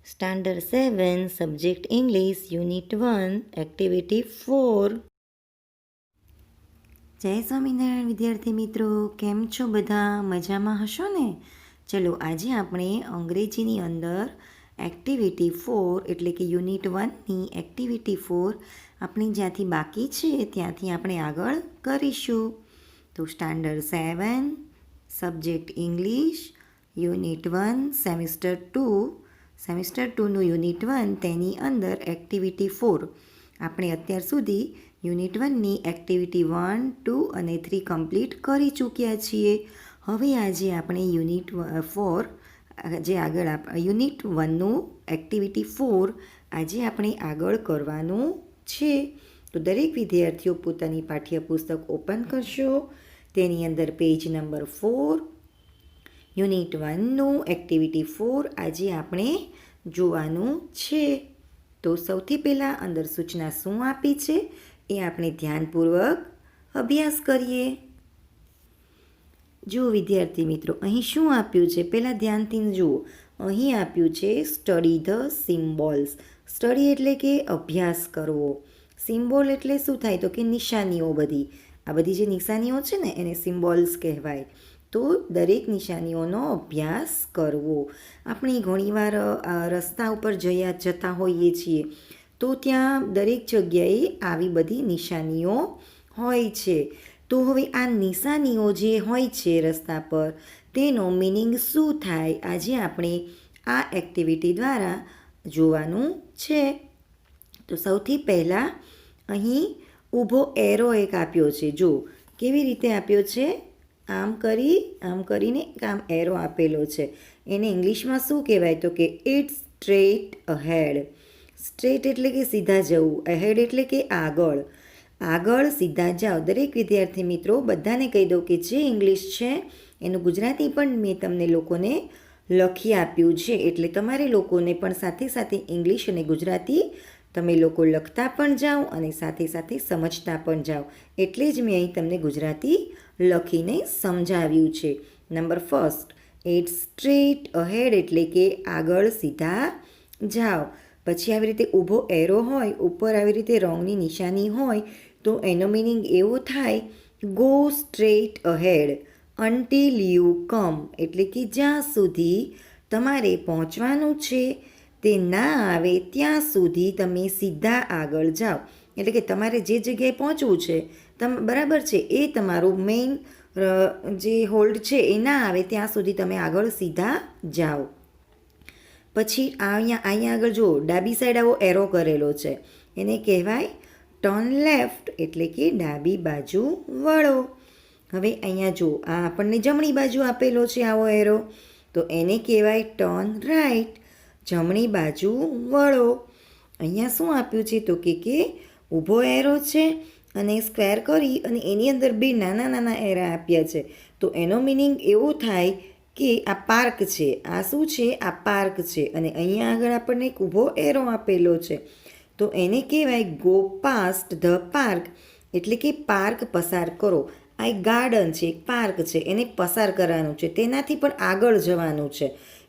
Standard 7 subject English unit 1 activity 4. જય સ્વામિનારાયણ વિદ્યાર્થી મિત્રો, કેમ છો બધા? મજામાં હશો ને? ચલો આજે આપણે અંગ્રેજીની અંદર એક્ટિવિટી 4 એટલે કે યુનિટ 1ની એક્ટિવિટી 4 આપણી જ્યાંથી બાકી છે ત્યાંથી આપણે આગળ કરીશું. તો standard 7 subject English unit 1 semester 2નું યુનિટ 1 તેની અંદર એક્ટિવિટી 4 આપણે અત્યાર સુધી યુનિટ 1ની એક્ટિવિટી 1, 2 અને 3 કમ્પ્લીટ કરી ચૂક્યા છીએ. હવે આજે આપણે યુનિટ 4 જે આગળ યુનિટ 1નું એક્ટિવિટી 4 આજે આપણે આગળ કરવાનું છે. તો દરેક વિદ્યાર્થીઓ પોતાની પાઠ્યપુસ્તક ઓપન કરશો. તેની અંદર પેજ નંબર 4 યુનિટ 1નું એક્ટિવિટી 4 આજે આપણે જોવાનું છે. તો સૌથી પહેલાં અંદર સૂચના શું આપી છે એ આપણે ધ્યાનપૂર્વક અભ્યાસ કરીએ. જો વિદ્યાર્થી મિત્રો, અહીં શું આપ્યું છે પહેલાં ધ્યાનથી જુઓ. અહીં આપ્યું છે સ્ટડી ધ સિમ્બોલ્સ. સ્ટડી એટલે કે અભ્યાસ કરવો. સિમ્બોલ એટલે શું થાય તો કે નિશાનીઓ બધી. આ બધી જે નિશાનીઓ છે ને એને સિમ્બોલ્સ કહેવાય. તો દરેક નિશાનીઓનો અભ્યાસ કરવો. આપણે ઘણીવાર રસ્તા ઉપર જતા હોઈએ છીએ તો ત્યાં દરેક જગ્યાએ આવી બધી નિશાનીઓ હોય છે. તો હવે આ નિશાનીઓ જે હોય છે રસ્તા પર તેનો મિનિંગ શું થાય આજે આપણે આ એક્ટિવિટી દ્વારા જોવાનું છે. તો સૌથી પહેલાં અહીં ઊભો એરો એક આપ્યો છે. જો કેવી રીતે આપ્યો છે, આમ કરીને આમ એરો આપેલો છે. એને ઇંગ્લિશમાં શું કહેવાય તો કે ઇટ્સ સ્ટ્રેટ અહેડ. સ્ટ્રેટ એટલે કે સીધા જવું, અહેડ એટલે કે આગળ સીધા જાઓ. દરેક વિદ્યાર્થી મિત્રો બધાને કહી દઉં કે જે ઇંગ્લિશ છે એનું ગુજરાતી પણ મેં તમને લોકોને લખી આપ્યું છે. એટલે તમારે લોકોને પણ સાથે સાથે ઇંગ્લિશ અને ગુજરાતી તમે લોકો લખતા પણ જાઓ અને સાથે સાથે સમજતા પણ જાઓ. એટલે જ મેં અહીં તમને ગુજરાતી લખીને સમજાવ્યું છે. Number first, it's straight ahead એટલે કે આગળ સીધા જાઓ. પછી આવી રીતે ઊભો એરો હોય, ઉપર આવી રીતે રંગની નિશાની હોય તો એનો મિનિંગ એવો થાય go straight ahead until you come. એટલે કે જ્યાં સુધી તમારે પહોંચવાનું છે તે ના આવે ત્યાં સુધી તમે સીધા આગળ જાઓ. એટલે કે તમારે જે જગ્યાએ પહોંચવું છે બરાબર છે એ તમારું મેઇન જે હોલ્ડ છે એ ના આવે ત્યાં સુધી તમે આગળ સીધા જાઓ. પછી અહીંયા આગળ જુઓ, ડાબી સાઈડ આવો એરો કરેલો છે એને કહેવાય ટર્ન લેફ્ટ એટલે કે ડાબી બાજુ વળો. હવે અહીંયા જુઓ, આ આપણને જમણી બાજુ આપેલો છે આવો એરો તો એને કહેવાય ટર્ન રાઈટ, જમણી બાજુ વળો. અહીંયા શું આપ્યું છે તો કે ઊભો એરો છે અને સ્ક્વેર કરી અને એની અંદર બે નાના નાના એરા આપ્યા છે. તો એનો મિનિંગ એવો થાય કે આ પાર્ક છે. આ શું છે? આ પાર્ક છે. અને અહીંયા આગળ આપણને એક ઊભો એરો આપેલો છે તો એને કહેવાય ગો પાસ્ટ ધ પાર્ક એટલે કે પાર્ક પસાર કરો. આ એક ગાર્ડન છે, એક પાર્ક છે, એને પસાર કરવાનું છે, તેનાથી પણ આગળ જવાનું છે.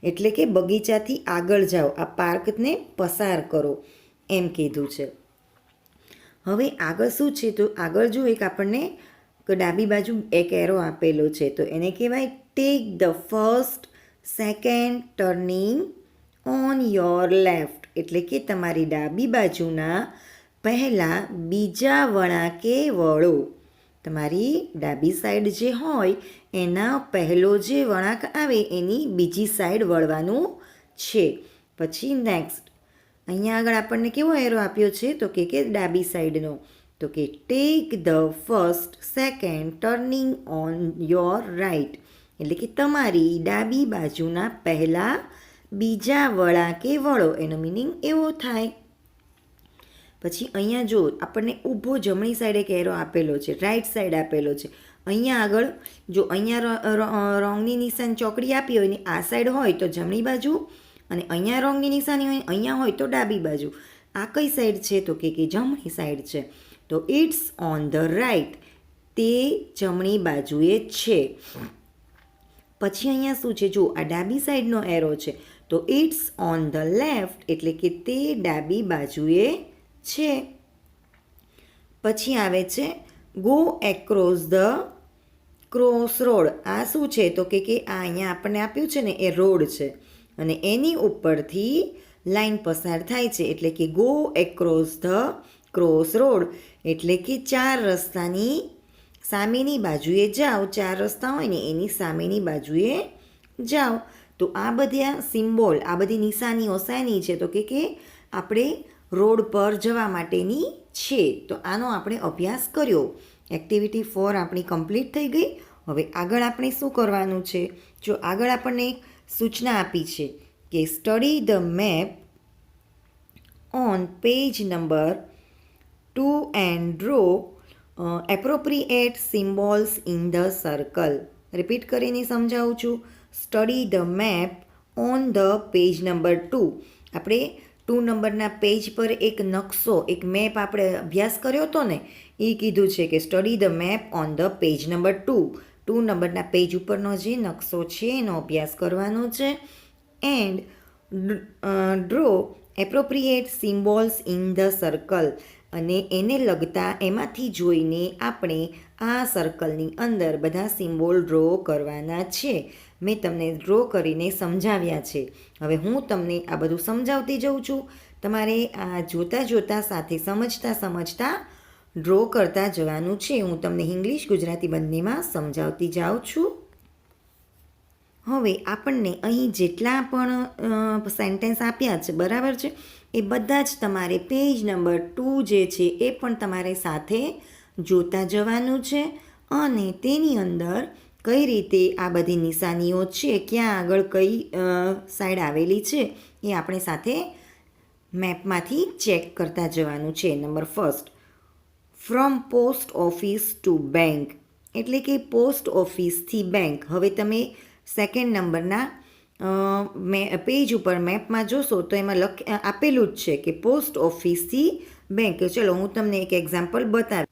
એટલે કે બગીચાથી આગળ જાઓ, આ પાર્કને પસાર કરો એમ કીધું છે. હવે આગળ શું છે તો આગળ જો એક આપણને ડાબી બાજુ એક એરો આપેલો છે તો એને કહેવાય tech the first second turning on your left. એટલે કે તમારી ડાબી બાજુના પહેલાં બીજા વળાંકે વળો. તમારી ડાબી સાઈડ જે હોય એના પહેલો જે વળાંક આવે એની બીજી સાઈડ વળવાનું છે. પછી નેક્સ્ટ અહીંયા આગળ આપણને કેવો એરો આપ્યો છે તો કે ડાબી સાઈડનો તો કે tech the first second turning on your right. એટલે કે તમારી ડાબી બાજુના પહેલાં બીજા વળાંકે વળો. એનો મિનિંગ એવો થાય. પછી અહીંયા જો આપણને ઊભો જમણી સાઈડ એક એરો આપેલો છે, રાઈટ સાઈડ આપેલો છે. અહીંયા આગળ જો અહીંયા રોંગની નિશાન ચોકડી આપી હોય ને આ સાઈડ હોય તો જમણી બાજુ અને અહીંયા રોંગની નિશાની હોય અહીંયા હોય તો ડાબી બાજુ. આ કઈ સાઈડ છે તો કે જમણી સાઈડ છે. તો ઇટ્સ ઓન ધ રાઈટ, તે જમણી બાજુએ છે. પછી અહીંયા શું છે, જો આ ડાબી સાઈડનો એરો છે તો ઇટ્સ ઓન ધ લેફ્ટ, એટલે કે તે ડાબી બાજુએ છે. પછી આવે છે go across the cross road. આ શું છે તો કે આ અહીંયા આપણને આપ્યું છે ને એ રોડ છે અને એની ઉપરથી લાઈન પસાર થાય છે, એટલે કે go across the cross road, એટલે કે 4 રસ્તાની સામેની બાજુએ જાઓ. 4 રસ્તા હોય ને એની સામેની બાજુએ જાઓ. તો આ બધા સિમ્બોલ, આ બધી નિશાનીઓ શાની છે તો કે આપણે રોડ પર જવા માટેની છે. તો આનો આપણે અભ્યાસ કર્યો. એક્ટિવિટી 4 આપણી કમ્પ્લીટ થઈ ગઈ. હવે આગળ આપણે શું કરવાનું છે, જો આગળ આપણને સૂચના આપી છે કે study the map on page number 2 and draw appropriate symbols in the circle. Repeat કરીને સમજાવું છું. Study the map on the page number 2. આપણે 2 નંબરના પેજ પર એક નકશો, એક મેપ આપણે અભ્યાસ કર્યો હતો ને, એ કીધું છે કે study the map on the page number 2. 2 નંબરના પેજ ઉપરનો જે નકશો છે એનો અભ્યાસ કરવાનો છે. And draw appropriate symbols in the circle, અને એને લગતા એમાંથી જોઈને આપણે આ સર્કલની અંદર બધા સિમ્બોલ ડ્રો કરવાના છે. મેં તમને ડ્રો કરીને સમજાવ્યા છે. હવે હું તમને આ બધું સમજાવતી જઉં છું. તમારે આ જોતાં સાથે સમજતા ડ્રો કરતા જવાનું છે. હું તમને ઇંગ્લિશ ગુજરાતી બંનેમાં સમજાવતી જાઉં છું. હવે આપણને અહીં જેટલા પણ સેન્ટેન્સ આપ્યા છે, બરાબર છે, એ બધા જ તમારે પેજ નંબર 2 જે છે એ પણ તમારે સાથે જોતા જવાનું છે. અને તેની અંદર કઈ રીતે આ બધી નિશાનીઓ છે, ક્યાં આગળ કઈ સાઈડ આવેલી છે, એ આપણે સાથે મેપમાંથી ચેક કરતા જવાનું છે. Number first, from post office to bank, એટલે કે પોસ્ટ ઓફિસથી બેંક. હવે તમે સેકન્ડ નંબરના પેજ ઉપર મેપમાં જોશો તો એમાં આપેલું જ છે કે પોસ્ટ ઓફિસથી બેંક. ચલો હું તમને એક એક્ઝામ્પલ બતાવી.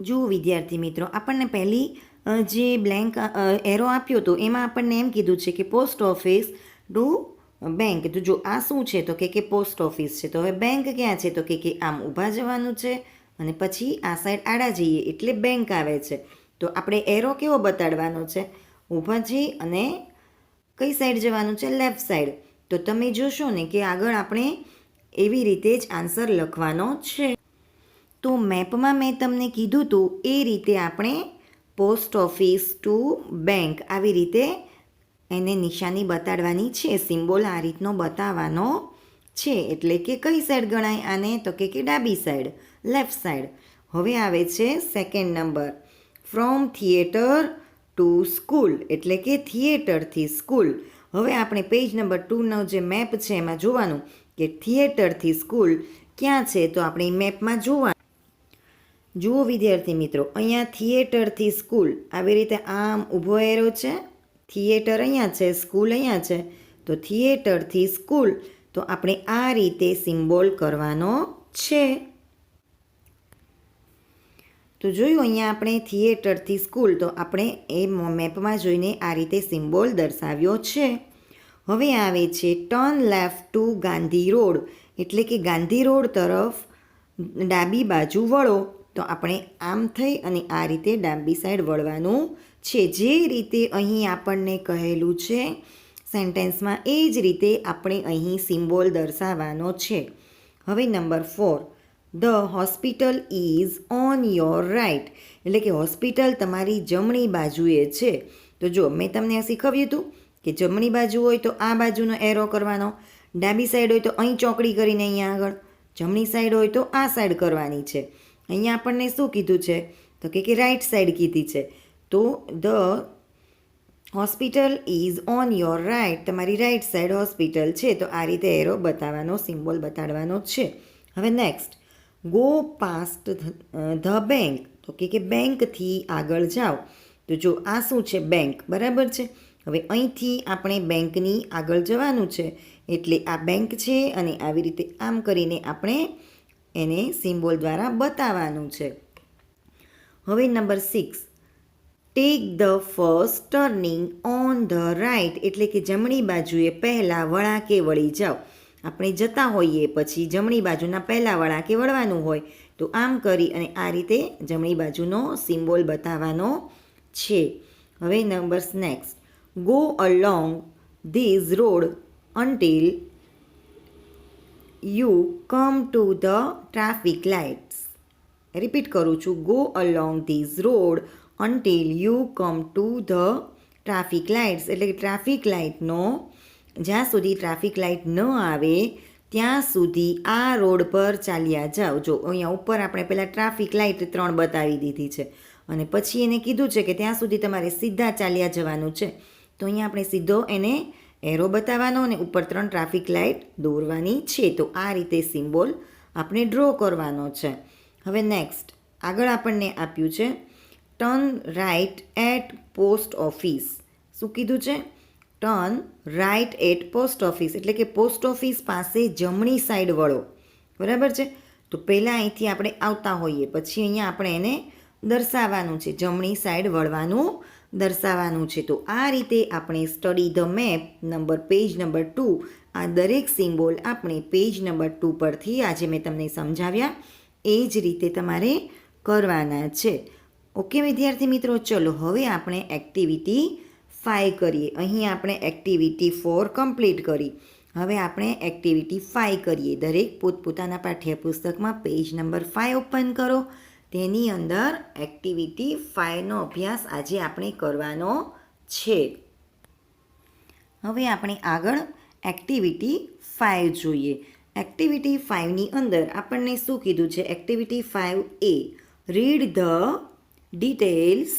જુઓ વિદ્યાર્થી મિત્રો, આપણને પહેલી જે બ્લેન્ક એરો આપ્યો હતો એમાં આપણને એમ કીધું છે કે પોસ્ટ ઓફિસ ટુ બેંક. તો જો આ શું છે તો કે પોસ્ટ ઓફિસ છે. તો હવે બેંક ક્યાં છે તો કે આમ ઊભા જવાનું છે અને પછી આ સાઈડ આડા જઈએ એટલે બેંક આવે છે. તો આપણે એરો કેવો બતાડવાનો છે, ઊભા જઈ અને કઈ સાઈડ જવાનું છે, લેફ્ટ સાઈડ. તો તમે જોશો ને કે આગળ આપણે એવી રીતે જ આન્સર લખવાનો છે. તો મેપમાં મેં તમને કીધું હતું એ રીતે આપણે પોસ્ટ ઓફિસ ટુ બેંક આવી રીતે એને નિશાની બતાડવાની છે. સિમ્બોલ આ રીતનો બતાવવાનો છે. એટલે કે કઈ સાઈડ ગણાય આને તો કે ડાબી સાઈડ, લેફ્ટ સાઈડ. હવે આવે છે second number, from theatre to school, એટલે કે થિયેટરથી સ્કૂલ. હવે આપણે પેજ નંબર 2નો જે મેપ છે એમાં જોવાનું કે થિયેટરથી સ્કૂલ ક્યાં છે, તો આપણે મેપમાં જોવાનું. જુઓ વિદ્યાર્થી મિત્રો, અહીંયા થિયેટરથી સ્કૂલ આવી રીતે આમ ઊભો એરો છે. થિયેટર અહીંયા છે, સ્કૂલ અહીંયા છે. તો થિયેટરથી સ્કૂલ, તો આપણે આ રીતે સિમ્બોલ કરવાનો છે. તો જોયું અહીંયા આપણે થિયેટરથી સ્કૂલ, તો આપણે એ મેપમાં જોઈને આ રીતે સિમ્બોલ દર્શાવ્યો છે. હવે આવે છે turn left to Gandhi road, એટલે કે ગાંધી રોડ તરફ ડાબી બાજુ વળો. તો આપણે આમ થઈ અને આ રીતે ડાબી સાઈડ વળવાનું છે. જે રીતે અહીં આપણને કહેલું છે સેન્ટેન્સમાં એ જ રીતે આપણે અહીં સિમ્બોલ દર્શાવવાનો છે. હવે number 4, the hospital is on your right, એટલે કે હોસ્પિટલ તમારી જમણી બાજુએ છે. તો જો મેં તમને શીખવ્યું હતું કે જમણી બાજુ હોય તો આ બાજુનો એરો કરવાનો, ડાબી સાઈડ હોય તો અહીં ચોકડી કરીને અહીંયા આગળ, જમણી સાઈડ હોય તો આ સાઈડ કરવાની છે. અહીંયા આપણને શું કીધું છે તો કે રાઈટ સાઈડ કીધી છે. તો the hospital is on your right, તમારી રાઈટ સાઈડ હોસ્પિટલ છે. તો આ રીતે એરો બતાવવાનો, સિમ્બોલ બતાડવાનો છે. હવે next, go past the bank, તો કે બેંકથી આગળ જાઓ. તો જો આ શું છે, બેંક, બરાબર છે. હવે અહીંથી આપણે બેંકની આગળ જવાનું છે, એટલે આ બેંક છે અને આવી રીતે આમ કરીને આપણે એને સિમ્બોલ દ્વારા બતાવવાનું છે. હવે number 6, take the first turning on the right એટલે કે જમણી બાજુએ પહેલાં વળાંકે વળી જાઓ. આપણે જતા હોઈએ પછી જમણી બાજુના પહેલાં વળાંકે વળવાનું હોય તો આમ કરી અને આ રીતે જમણી બાજુનો સિમ્બોલ બતાવવાનો છે. હવે numbers next. Go along these road until you come to the traffic lights. Repeat કરું છું. Go along these road until you come to the traffic lights એટલે કે ટ્રાફિક લાઇટનો જ્યાં સુધી ટ્રાફિક લાઇટ ન આવે ત્યાં સુધી આ રોડ પર ચાલ્યા જાઓ. જો અહીંયા ઉપર આપણે પહેલાં ટ્રાફિક લાઇટ 3 બતાવી દીધી છે અને પછી એને કીધું છે કે ત્યાં સુધી તમારે સીધા ચાલ્યા જવાનું છે. તો અહીંયા આપણે સીધો એને એરો બતાવવાનો અને ઉપર 3 ટ્રાફિક લાઇટ દોરવાની છે. તો આ રીતે સિમ્બોલ આપણે ડ્રો કરવાનો છે. હવે નેક્સ્ટ આગળ આપણને આપ્યું છે turn right at post office. શું કીધું છે? Turn right at post office એટલે કે પોસ્ટ ઓફિસ પાસે જમણી સાઈડ વળો. બરાબર છે. તો પહેલાં અહીંથી આપણે આવતા હોઈએ પછી અહીંયા આપણે એને દર્શાવવાનું છે, જમણી સાઈડ વળવાનું દર્શાવવાનું છે. તો આ રીતે આપણે study the map page number 2 આ દરેક સિમ્બોલ આપણે પેજ નંબર 2 પરથી આજે મેં તમને સમજાવ્યા એ જ રીતે તમારે કરવાના છે. ઓકે વિદ્યાર્થી મિત્રો, ચલો હવે આપણે એક્ટિવિટી 5 કરીએ. અહીં આપણે એક્ટિવિટી 4 કમ્પ્લીટ કરી. હવે આપણે એક્ટિવિટી 5 કરીએ. દરેક પોતપોતાના પાઠ્યપુસ્તકમાં પેજ નંબર 5 ઓપન કરો. તેની અંદર એક્ટિવિટી 5નો અભ્યાસ આજે આપણે કરવાનો છે. હવે આપણે આગળ એક્ટિવિટી 5 જોઈએ. એક્ટિવિટી 5ની અંદર આપણને શું કીધું છે? Activity 5A read the details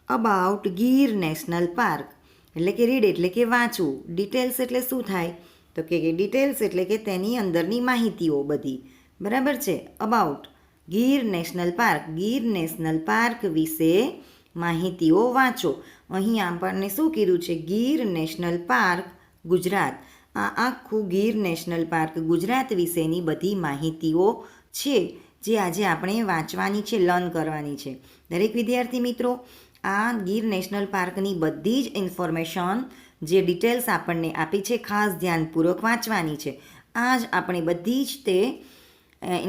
about Gir national park. એટલે કે રીડ એટલે કે વાંચવું, ડિટેલ્સ એટલે શું થાય? તો કે ડિટેલ્સ એટલે કે તેની અંદરની માહિતીઓ બધી. બરાબર છે. About Gir national park, Gir national park વિશે માહિતીઓ વાંચો. અહીં આપણને શું કીધું છે? Gir national park Gujarat. આ આખું ગીર નેશનલ પાર્ક ગુજરાત વિશેની બધી માહિતીઓ છે જે આજે આપણે વાંચવાની છે, લર્ન કરવાની છે. દરેક વિદ્યાર્થી મિત્રો આ ગીર નેશનલ પાર્કની બધી જ ઇન્ફોર્મેશન જે ડિટેલ્સ આપણને આપી છે ખાસ ધ્યાનપૂર્વક વાંચવાની છે. આ જ આપણે બધી જ તે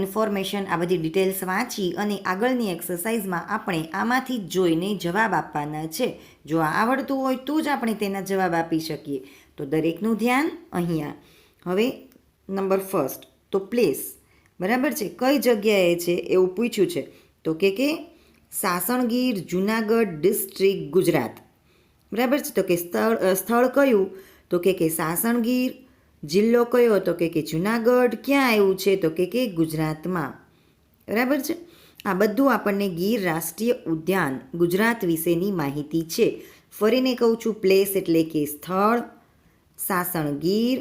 ઇન્ફોર્મેશન આ બધી ડિટેલ્સ વાંચી અને આગળની એક્સરસાઇઝમાં આપણે આમાંથી જ જોઈને જવાબ આપવાના છે. જો આ આવડતું હોય તો જ આપણે તેના જવાબ આપી શકીએ. તો દરેકનું ધ્યાન અહીંયા. હવે નંબર ફર્સ્ટ તો પ્લેસ. બરાબર છે. કઈ જગ્યાએ છે એવું પૂછ્યું છે. તો કે સાસણગીર જુનાગઢ ડિસ્ટ્રિક્ટ ગુજરાત. બરાબર છે. તો કે સ્થળ કયું? તો કે સાસણગીર. જિલ્લો કયો? તો કે જુનાગઢ. ક્યાં આવ્યું છે? તો કે ગુજરાતમાં. બરાબર છે. આ બધું આપણને ગીર રાષ્ટ્રીય ઉદ્યાન ગુજરાત વિશેની માહિતી છે. ફરીને કહું છું, પ્લેસ એટલે કે સ્થળ, સાસણગીર,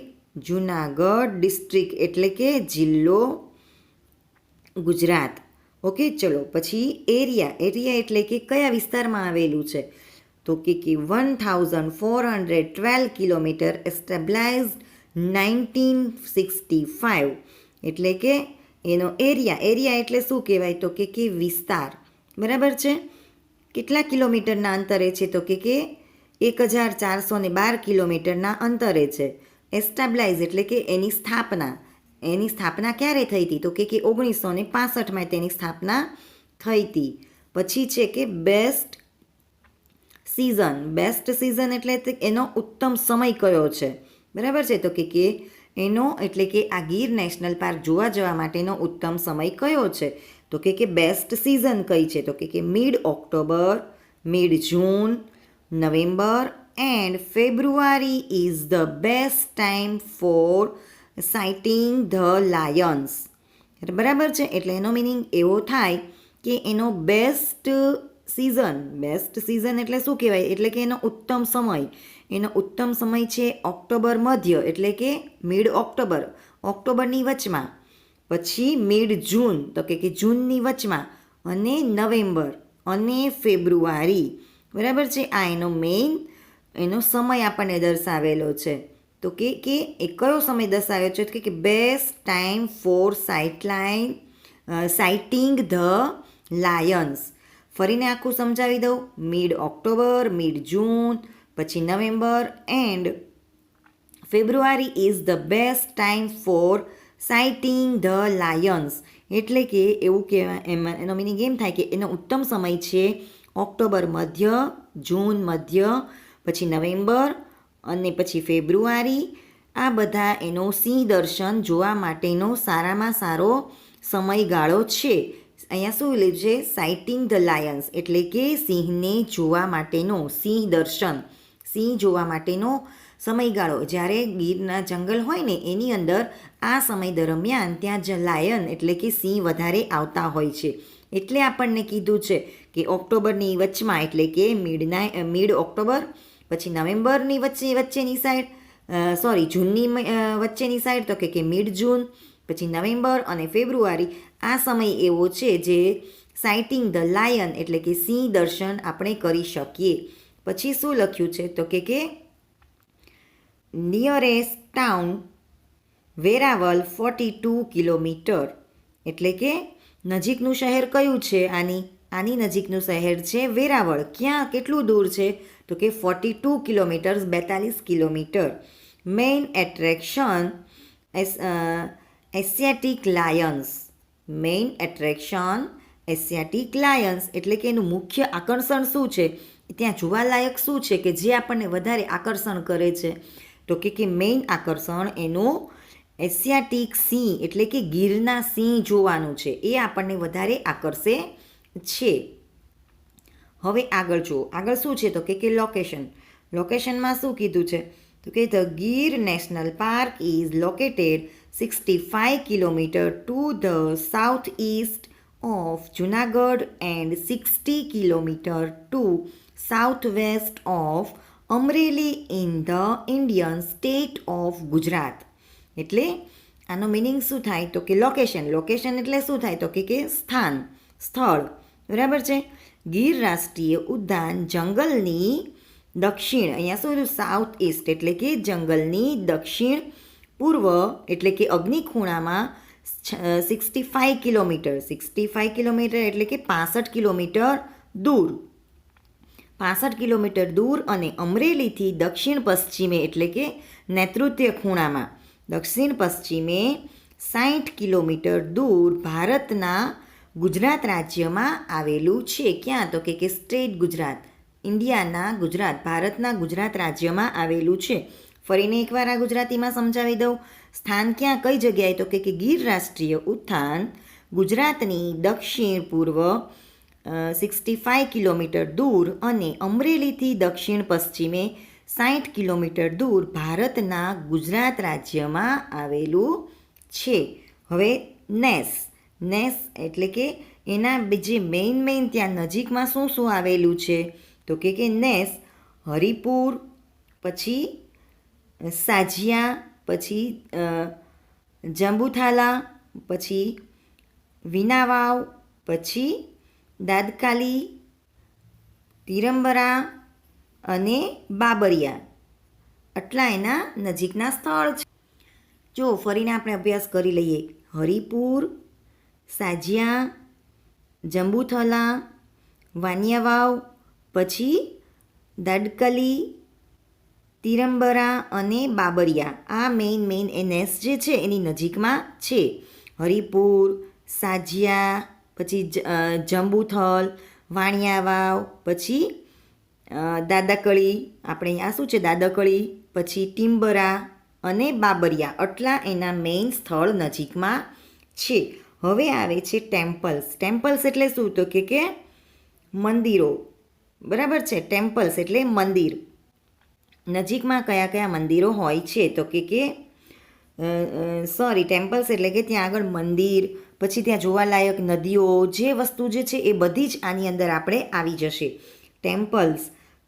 જુનાગઢ, ડિસ્ટ્રિક્ટ એટલે કે જિલ્લો, ગુજરાત. ઓકે, ચલો પછી એરિયા. એરિયા એટલે કે કયા વિસ્તારમાં આવેલું છે? તો કે 1412 કિલોમીટર એસ્ટેબ્લાઇઝડ 1965 એટલે કે એનો એરિયા. એરિયા એટલે શું કહેવાય? તો કે વિસ્તાર. બરાબર છે. કેટલા કિલોમીટરના અંતરે છે? તો કે 1412 કિલોમીટરના અંતરે છે. એસ્ટાબ્લાઇઝ એટલે કે એની સ્થાપના. એની સ્થાપના ક્યારે થઈ હતી? તો કે 1965માં તેની સ્થાપના થઈ હતી. પછી છે કે બેસ્ટ સિઝન. બેસ્ટ સિઝન એટલે એનો ઉત્તમ સમય કયો છે? બરાબર છે. તો કે એનો એટલે કે આ ગીર નેશનલ પાર્ક જોવા જવા માટેનો ઉત્તમ સમય કયો છે? તો કે બેસ્ટ સિઝન કઈ છે? તો કે mid October, mid June, November and February is the best time for sighting the Lions. બરાબર છે. એટલે એનો મિનિંગ એવો થાય કે એનો બેસ્ટ સિઝન એટલે શું કહેવાય? એટલે કે એનો ઉત્તમ સમય. એનો ઉત્તમ સમય છે ઓક્ટોબર મધ્ય એટલે કે મિડ ઓક્ટોબર, ઓક્ટોબરની વચમાં. પછી મિડ જૂન તો કે જૂનની વચમાં અને નવેમ્બર અને ફેબ્રુઆરી. બરાબર છે. આ એનો મેઇન એનો સમય આપણને દર્શાવેલો છે. તો કે એ કયો સમય દર્શાવ્યો છે? કે best time for sighting the Lions. ફરીને આખું સમજાવી દઉં. મિડ ઓક્ટોબર, મિડ જૂન, પછી November and February is the best time for sighting the Lions. એટલે કે એવું કહેવાય, એમાં એનો મિનિંગ એમ થાય કે એનો ઉત્તમ સમય છે ઓક્ટોબર મધ્ય, જૂન મધ્ય, પછી નવેમ્બર અને પછી ફેબ્રુઆરી. આ બધા એનો સિંહ દર્શન જોવા માટેનો સારામાં સારો સમયગાળો છે. અહીંયા શું લીધું છે? સાઇટિંગ ધ લાયન્સ એટલે કે સિંહને જોવા માટેનો, સિંહ દર્શન, સિંહ જોવા માટેનો સમયગાળો. જ્યારે ગીરના જંગલ હોય ને એની અંદર આ સમય દરમિયાન ત્યાં જ લાયન એટલે કે સિંહ વધારે આવતા હોય છે. એટલે આપણને કીધું છે કે ઓક્ટોબરની વચમાં એટલે કે મિડ ઓક્ટોબર, પછી નવેમ્બરની વચ્ચેની સાઈડ, જૂનની વચ્ચેની સાઈડ તો કે મિડ જૂન, પછી નવેમ્બર અને ફેબ્રુઆરી. આ સમય એવો છે જે સાઇટિંગ ધ લાયન એટલે કે સિંહ દર્શન આપણે કરી શકીએ. પછી શું લખ્યું છે તો કે નિયરેસ્ટ ટાઉન વેરાવલ 42 કિલોમીટર. એટલે કે નજીકનું શહેર કયું છે? આની નજીકનું શહેર છે વેરાવળ. ક્યાં, કેટલું દૂર છે તો કે 42 kilometre, 42 kilometre. Main attraction Asiatic Lions. Main attraction Asiatic Lions એટલે કે એનું મુખ્ય આકર્ષણ શું છે, ત્યાં જોવાલાયક શું છે કે જે આપણને વધારે આકર્ષણ કરે છે તો કે મેઇન આકર્ષણ એનું એશિયાટિક સિંહ એટલે કે ગીરના સિંહ જોવાનું છે. એ આપણને વધારે આકર્ષે છે. હવે આગળ જુઓ, આગળ શું છે તો કે લોકેશન. લોકેશનમાં શું કીધું છે તો કે the Gir national park is located 65 kilometre to the south east of Junagadh and 60 kilometre to south west of Amreli in the Indian state of Gujarat. એટલે આનો મિનિંગ શું થાય તો કે લોકેશન. લોકેશન એટલે શું થાય તો કે સ્થાન, સ્થળ. બરાબર છે. ગીર રાષ્ટ્રીય ઉદ્યાન જંગલની દક્ષિણ, અહીંયા શું સાઉથ ઇસ્ટ એટલે કે જંગલની દક્ષિણ પૂર્વ એટલે કે અગ્નિખૂણામાં 65 કિલોમીટર, 65 કિલોમીટર એટલે કે 65 કિલોમીટર દૂર, 65 કિલોમીટર દૂર અને અમરેલીથી દક્ષિણ પશ્ચિમે એટલે કે નૈઋત્ય ખૂણામાં દક્ષિણ પશ્ચિમે 60 કિલોમીટર દૂર ભારતના ગુજરાત રાજ્યમાં આવેલું છે. ક્યાં તો કે સ્ટેટ ગુજરાત, ઇન્ડિયાના ગુજરાત, ભારતના ગુજરાત રાજ્યમાં આવેલું છે. ફરીને એકવાર આ ગુજરાતીમાં સમજાવી દઉં. સ્થાન ક્યાં, કઈ જગ્યાએ તો કે ગીર રાષ્ટ્રીય ઉદ્યાન ગુજરાતની દક્ષિણ પૂર્વ 65 કિલોમીટર દૂર અને અમરેલીથી દક્ષિણ પશ્ચિમે 60 કિલોમીટર દૂર ભારતના ગુજરાત રાજ્યમાં આવેલું છે. હવે નેસ એટલે કે એના જે મેઇન ત્યાં નજીકમાં શું શું આવેલું છે તો કે નેસ, હરિપુર, પછી સાજિયા, પછી જંબુથાલા, પછી વિનાવાવ, પછી દાદકાલી, તિરંબરા અને બાબરિયા. આટલા એના નજીકના સ્થળ છે. જો ફરીને આપણે અભ્યાસ કરી લઈએ. હરિપુર, સાજિયા, જંબુથલા, વાનિયાવાવ, પછી દાડકલી, તિરંબરા અને બાબરિયા. આ મેઇન એ નેસ જે છે એની નજીકમાં છે. હરિપુર, સાજિયા, પછી જંબુથલ, વાણિયાવાવ, પછી દાદાકળી, આપણે આ શું છે દાદાકળી, પછી ટિમ્બરા અને બાબરિયા. આટલા એના મેઇન સ્થળ નજીકમાં છે. હવે આવે છે ટેમ્પલ્સ. ટેમ્પલ્સ એટલે શું તો કે મંદિરો. બરાબર છે. ટેમ્પલ્સ એટલે મંદિર. નજીકમાં કયા કયા મંદિરો હોય છે તો કે ટેમ્પલ્સ એટલે કે ત્યાં આગળ મંદિર, પછી ત્યાં જોવાલાયક નદીઓ, જે વસ્તુ જે છે એ બધી જ આની અંદર આપણે આવી જશે. ટેમ્પલ્સ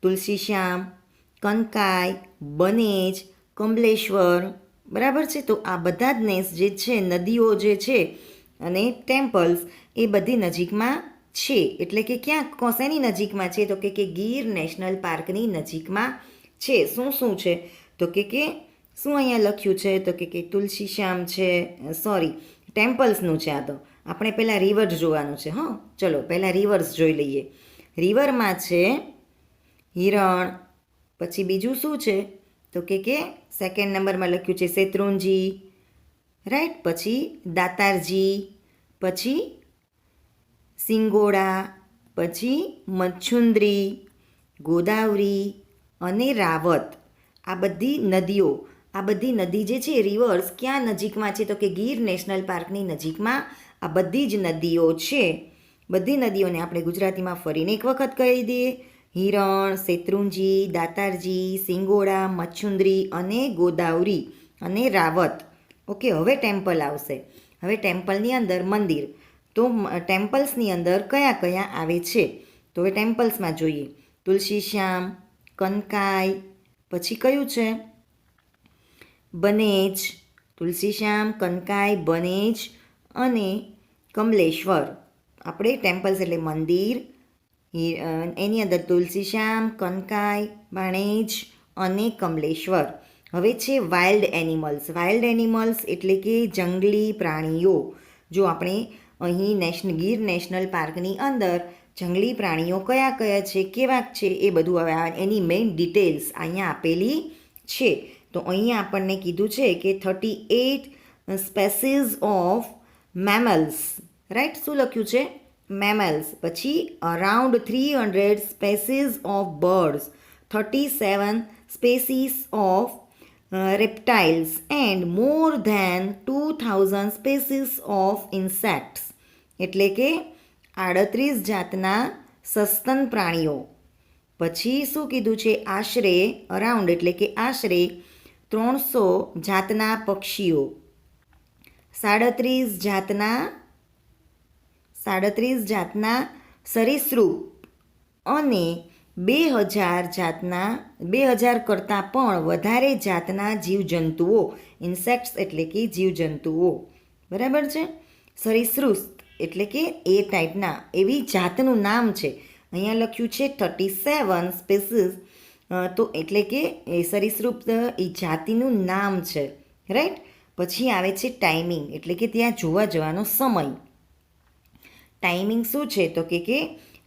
તુલસીશ્યામ, કનકાઈ, બનેજ, કમલેશ્વર. બરાબર છે. તો આ બધા જ નેસ જે છે, નદીઓ જે છે અને ટેમ્પલ્સ એ બધી નજીકમાં છે. એટલે કે ક્યાં, શેની નજીકમાં છે તો કે ગીર નેશનલ પાર્કની નજીકમાં છે. શું છે તો કે શું અહીંયા લખ્યું છે તો કે તુલસીશ્યામ છે, ટેમ્પલ્સનું છે આ તો. આપણે પહેલાં રિવર્સ જોવાનું છે. હં, ચલો પહેલાં રિવર્સ જોઈ લઈએ. રિવરમાં છે હિરણ, પછી બીજું શું છે તો કે સેકન્ડ નંબરમાં લખ્યું છે શેત્રુંજી, રાઈટ. પછી દાતારજી, પછી સિંગોડા, પછી મચ્છુંદ્રી, ગોદાવરી અને રાવત. આ બધી નદીઓ, આ બધી નદી જે છે રિવર્સ ક્યાં નજીકમાં છે તો કે ગીર નેશનલ પાર્કની નજીકમાં આ બધી જ નદીઓ છે. બધી નદીઓને આપણે ગુજરાતીમાં ફરીને એક વખત કહી દઈએ. હિરણ, શેત્રુંજી, દાતારજી, સિંગોડા, મચ્છુંદ્રી અને ગોદાવરી અને રાવત. ઓકે, હવે ટેમ્પલ આવશે. હવે ટેમ્પલની અંદર મંદિર. તો ટેમ્પલ્સની અંદર કયા કયા આવે છે તો હવે ટેમ્પલ્સમાં જોઈએ. તુલસીશ્યામ, કનકાઈ, પછી કયું છે બનેજ. તુલસીશ્યામ, કનકાઈ, બનેજ અને કમલેશ્વર. આપણે ટેમ્પલ્સ એટલે મંદિર, એની અંદર તુલસીશ્યામ, કનકાઈ, બનેજ અને કમલેશ્વર. હવે છે વાઇલ્ડ એનિમલ્સ. વાઇલ્ડ એનિમલ્સ એટલે કે જંગલી પ્રાણીઓ. જો આપણે અહીં ગીર નેશનલ પાર્કની અંદર જંગલી પ્રાણીઓ કયા કયા છે, કેવા છે, એ બધું હવે એની મેઇન ડિટેલ્સ અહીંયા આપેલી છે. તો અહીંયા આપણને કીધું છે કે 38 સ્પેસીસ ઓફ મેમલ્સ, રાઈટ. શું લખ્યું છે? મેમલ્સ. પછી around 300 spaces of birds, 37 spaces of reptiles and more than 2000 species of insects. એટલે કે 38 જાતના સસ્તન પ્રાણીઓ. પછી શું કીધું છે? આશરે અરાઉન્ડ એટલે કે આશરે 300 જાતના પક્ષીઓ, 37 જાતના સરીસૃપ અને 2000 કરતાં પણ વધારે જાતના જીવજંતુઓ. ઇન્સેક્ટ્સ એટલે કે જીવજંતુઓ, બરાબર છે. સરીસૃપ એટલે કે એ ટાઈપના, એવી જાતનું નામ છે. અહીંયા લખ્યું છે 37 સ્પેસીસ, તો એટલે કે એ સરીસૃપ એ જાતિનું નામ છે, રાઈટ. પછી આવે છે ટાઈમિંગ એટલે કે ત્યાં જોવા જવાનો સમય. ટાઈમિંગ શું છે તો કે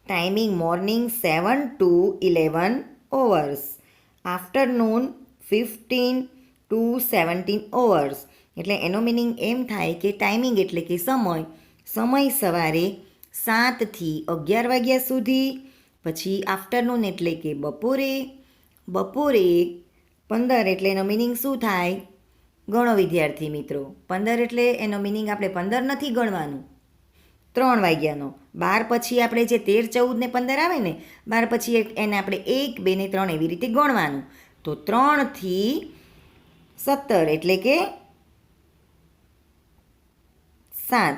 timing morning 7 to 11 hours, afternoon 15 to 17 hours. એટલે એનો મિનિંગ એમ થાય કે ટાઈમિંગ એટલે કે સમય સવારે 7 થી 11 વાગ્યા સુધી. પછી આફ્ટરનૂન એટલે કે બપોરે 15 એટલે એનો મિનિંગ શું થાય? ગણો વિદ્યાર્થી મિત્રો. 15 એટલે એનો મિનિંગ આપણે 15 નથી ગણવાનું, 3 વાગ્યાનો. 12 પછી આપણે જે 13, 14 ને 15 આવે ને, 12 પછી એને આપણે 1, 2 ને 3 એવી રીતે ગણવાનું. તો 3 થી 17 એટલે કે 7,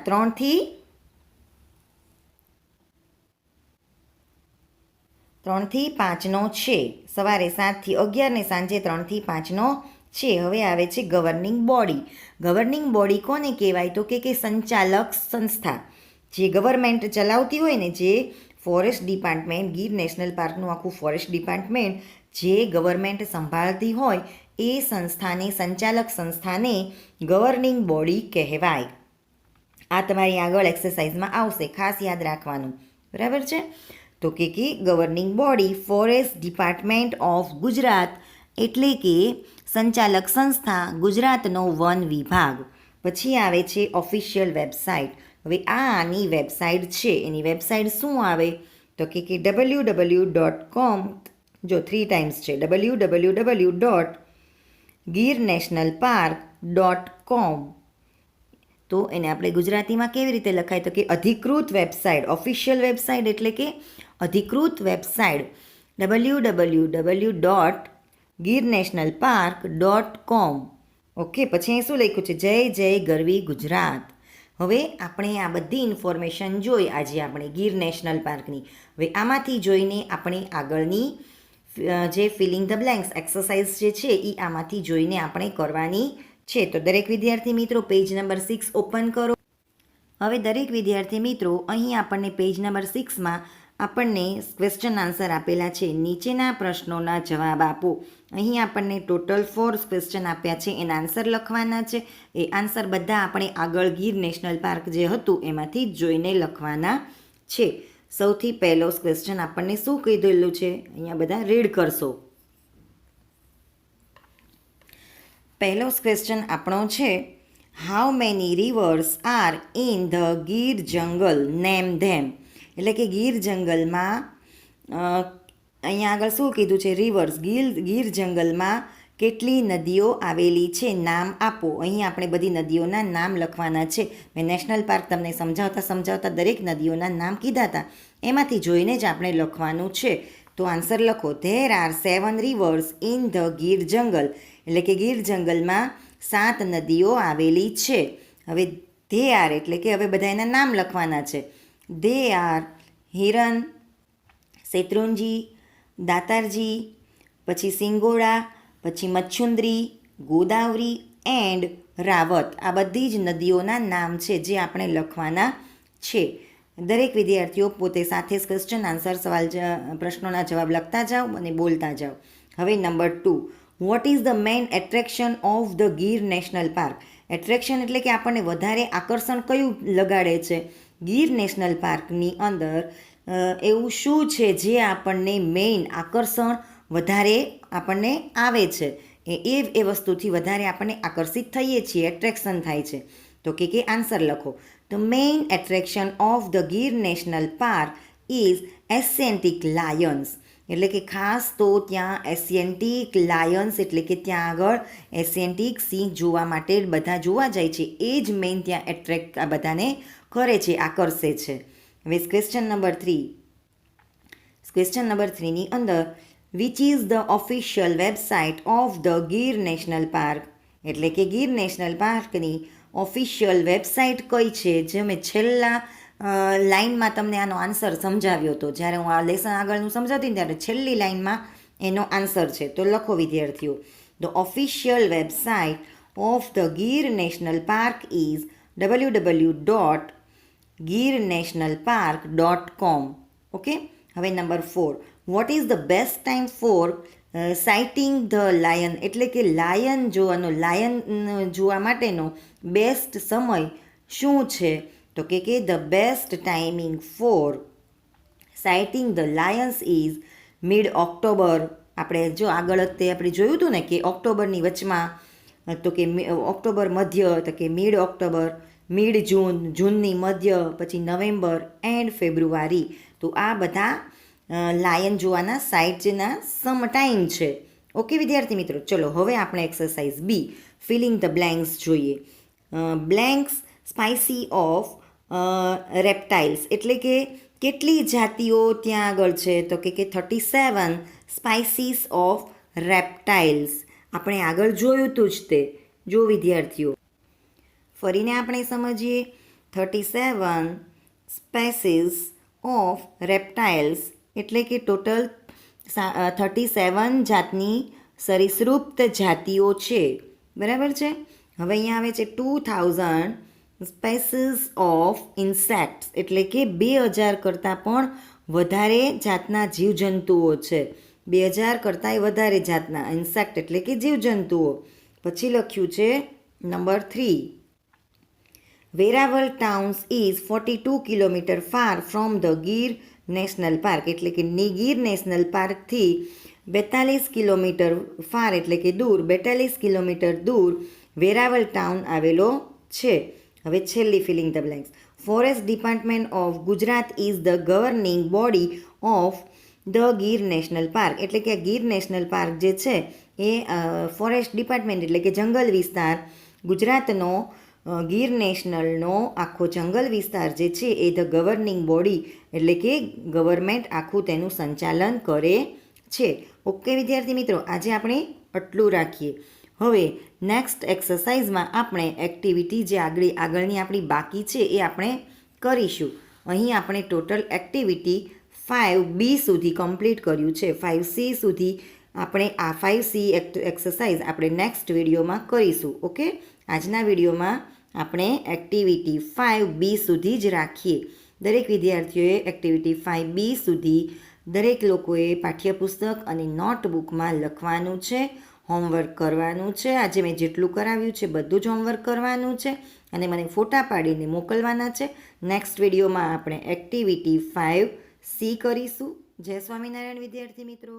3 થી 5નો છે. સવારે 7 થી 11 ને સાંજે 3 થી 5નો છે. હવે આવે છે ગવર્નિંગ બોડી. ગવર્નિંગ બોડી કોને કહેવાય તો કે સંચાલક સંસ્થા. જે ગવર્મેન્ટ ચલાવતી હોય ને, જે ફોરેસ્ટ ડિપાર્ટમેન્ટ, ગીર નેશનલ પાર્કનું આખું ફોરેસ્ટ ડિપાર્ટમેન્ટ જે ગવર્મેન્ટ સંભાળતી હોય એ સંસ્થાને, સંચાલક સંસ્થાને ગવર્નિંગ બોડી કહેવાય. આ તમારી આગળ એક્સરસાઇઝમાં આવશે, ખાસ યાદ રાખવાનું, બરાબર છે. તો કે governing body forest department of Gujarat એટલે કે સંચાલક સંસ્થા ગુજરાતનો વન વિભાગ. પછી આવે છે ઓફિશિયલ વેબસાઇટ. હવે આની વેબસાઇટ છે, એની વેબસાઇટ શું આવે તો કે www.com. જો 3 ટાઈમ્સ છે, www.girnationalpark.com. તો એને આપણે ગુજરાતીમાં કેવી રીતે લખાય તો કે અધિકૃત વેબસાઇટ. ઓફિશિયલ વેબસાઇટ એટલે કે અધિકૃત વેબસાઇટ www.girnationalpark.com. ઓકે. પછી અહીં શું લખ્યું છે? જય જય ગરવી ગુજરાત. હવે આપણે આ બધી ઇન્ફોર્મેશન જોઈ આજે આપણે ગીર નેશનલ પાર્કની. હવે આમાંથી જોઈને આપણે આગળની જે ફિલિંગ ધ બ્લેન્ક્સ એક્સરસાઇઝ જે છે એ આમાંથી જોઈને આપણે કરવાની છે. તો દરેક વિદ્યાર્થી મિત્રો પેજ નંબર 6 ઓપન કરો. હવે દરેક વિદ્યાર્થી મિત્રો અહીં આપણને પેજ નંબર 6માં આપણને ક્વેશ્ચન આન્સર આપેલા છે. નીચેના પ્રશ્નોના જવાબ આપો. અહીં આપણને ટોટલ 4 ક્વેશ્ચન આપ્યા છે, એના આન્સર લખવાના છે. એ આન્સર બધા આપણે આગળ ગીર નેશનલ પાર્ક જે હતું એમાંથી જોઈને લખવાના છે. સૌથી પહેલો ક્વેશ્ચન આપણને શું કીધેલું છે, અહીંયા બધા રીડ કરશો. પહેલો ક્વેશ્ચન આપણો છે, how many reverse are in the Gir જંગલ, નેમ ધેમ. એટલે કે ગીર જંગલમાં અહીંયા આગળ શું કીધું છે, રિવર્સ. ગીર જંગલમાં કેટલી નદીઓ આવેલી છે, નામ આપો. અહીં આપણે બધી નદીઓના નામ લખવાના છે. મેં નેશનલ પાર્ક તમને સમજાવતા દરેક નદીઓના નામ કીધા હતા, એમાંથી જોઈને જ આપણે લખવાનું છે. તો આન્સર લખો. There are 7 reverse in the Gir જંગલ. એટલે કે ગીર જંગલમાં 7 નદીઓ આવેલી છે. હવે ધે આર એટલે કે હવે બધા એના નામ લખવાના છે. ધે આર હિરન, શેત્રુંજી, દાતારજી, પછી સિંગોડા, પછી મચ્છુંદ્રી, ગોદાવરી એન્ડ રાવત. આ બધી જ નદીઓના નામ છે જે આપણે લખવાના છે. દરેક વિદ્યાર્થીઓ પોતે સાથે ક્વેશ્ચન આન્સર પ્રશ્નોના જવાબ લખતા જાઓ અને બોલતા જાઓ. હવે number 2, vote is the main attraction of the Gir national park. Attraction એટલે કે આપણને વધારે આકર્ષણ કયું લગાડે છે ગીર નેશનલ પાર્કની અંદર, એવું શું છે જે આપણને મેઇન આકર્ષણ વધારે આપણને આવે છે, એ વસ્તુથી વધારે આપણને આકર્ષિત થઈએ છીએ, એટ્રેક્શન થાય છે. તો કે આન્સર લખો. The main attraction of the Gir national park is Asiatic Lions. એટલે કે ખાસ તો ત્યાં એશિયન્ટિક લાયન્સ એટલે કે ત્યાં આગળ એશિયન્ટિક સિંહ જોવા માટે બધા જોવા જાય છે. એ જ મેઇન ત્યાં એટ્રેક્ટ આ બધાને કરે છે, આકર્ષે છે. હવે ક્વેશ્ચન નંબર 3. ક્વેશ્ચન નંબર 3ની અંદર which is the official website of the Gir national park. એટલે કે ગીર નેશનલ પાર્કની ઓફિશિયલ વેબસાઇટ કઈ છે, જે મેં છેલ્લા લાઇનમાં તમને આનો આન્સર સમજાવ્યો હતો. જ્યારે હું આ લેસન આગળનું સમજાવતી ત્યારે છેલ્લી લાઇનમાં એનો આન્સર છે. તો લખો વિદ્યાર્થીઓ. The official website of the Gir national park is www.girnationalpark.com. Okay. હવે number 4, what is the best time for sighting the lion. એટલે કે લાયન જોવા માટેનો બેસ્ટ સમય શું છે? તો કે the best timing for sighting the lions is mid October. આપણે જો આગળ તે આપણે જોયું હતું ને કે ઓક્ટોબરની વચમાં, તો કે ઓક્ટોબર મધ્ય, તો કે મિડ ઓક્ટોબર, મિડ જૂન, જૂનની મધ્ય, પછી નવેમ્બર એન્ડ ફેબ્રુઆરી. તો આ બધા લાયન જોવાના સાઇટના સમ ટાઈમ છે. ઓકે વિદ્યાર્થી મિત્રો, ચલો હવે આપણે exercise B filling the blanks જોઈએ. Blanks species of reptiles. એટલે કે કેટલી જાતિઓ ત્યાં આગળ છે? તો કે 37 સ્પાઇસીસ ઓફ રેપ્ટાઇલ્સ. આપણે આગળ જોયું હતું જ તે. જો વિદ્યાર્થીઓ ફરીને આપણે સમજીએ. 37 સ્પેસીસ ઓફ રેપ્ટાઇલ્સ એટલે કે ટોટલ 37 જાતની સરીસૃપ જાતિઓ છે. બરાબર છે. હવે અહીંયા આવે છે 2000 સ્પેસીસ ઓફ ઇન્સેક્ટ્સ. એટલે કે 2000 કરતાં પણ વધારે જાતના જીવજંતુઓ છે. 2000 કરતાંય વધારે જાતના ઇન્સેક્ટ એટલે કે જીવજંતુઓ. પછી લખ્યું છે number 3, Veraval towns is 42 kilometre far from the Gir national park. એટલે કે ગીર નેશનલ પાર્કથી 42 કિલોમીટર ફાર એટલે કે દૂર, 42 કિલોમીટર દૂર વેરાવલ ટાઉન આવેલો છે. હવે છેલ્લી feeling the blanks. Forest department of Gujarat is the governing body of the Gir national park. એટલે કે ગીર નેશનલ પાર્ક જે છે એ ફોરેસ્ટ ડિપાર્ટમેન્ટ એટલે કે જંગલ વિસ્તાર ગુજરાતનો, ગીર નેશનલનો આખો જંગલ વિસ્તાર જે છે એ ધ ગવર્નિંગ બોડી એટલે કે ગવર્મેન્ટ આખું તેનું સંચાલન કરે છે. ઓકે વિદ્યાર્થી મિત્રો, આજે આપણે આટલું રાખીએ. હવે નેક્સ્ટ એક્સરસાઇઝમાં આપણે એક્ટિવિટી જે આગળની આપણી બાકી છે એ આપણે કરીશું. અહીં આપણે ટોટલ એક્ટિવિટી 5B સુધી કમ્પ્લીટ કર્યું છે. 5C સુધી આપણે આ 5C એક્સરસાઇઝ આપણે નેક્સ્ટ વિડીયોમાં કરીશું. ઓકે. આજના વિડીયોમાં આપણે એક્ટિવિટી 5B સુધી જ રાખીએ. દરેક વિદ્યાર્થીઓએ એક્ટિવિટી 5B સુધી દરેક લોકોએ પાઠ્યપુસ્તક અને નોટબુકમાં લખવાનું છે, હોમવર્ક કરવાનું છે. આજે મેં જેટલું કરાવ્યું છે બધું જ હોમવર્ક કરવાનું છે અને મને ફોટા પાડીને મોકલવાના છે. નેક્સ્ટ વિડીયોમાં આપણે એક્ટિવિટી 5C કરીશું. જય સ્વામિનારાયણ વિદ્યાર્થી મિત્રો.